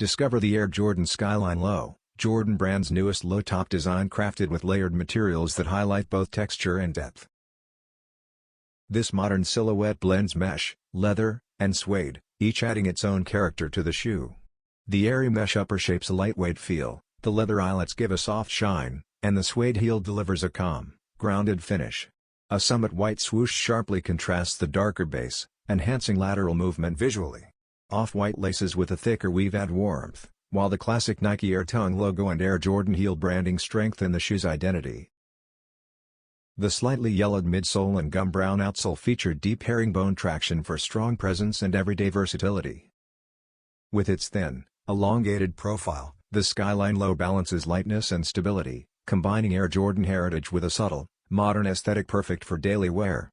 Discover the Air Jordan Skyline Low, Jordan brand's newest low-top design crafted with layered materials that highlight both texture and depth. This modern silhouette blends mesh, leather, and suede, each adding its own character to the shoe. The airy mesh upper shapes a lightweight feel, the leather eyelets give a soft shine, and the suede heel delivers a calm, grounded finish. A Summit White Swoosh sharply contrasts the darker base, enhancing lateral movement visually. Off-white laces with a thicker weave add warmth, while the classic Nike Air tongue logo and Air Jordan heel branding strengthen the shoe's identity. The slightly yellowed midsole and gum brown outsole feature deep herringbone traction for strong presence and everyday versatility. With its thin, elongated profile, the Skyline Low balances lightness and stability, combining Air Jordan heritage with a subtle, modern aesthetic perfect for daily wear.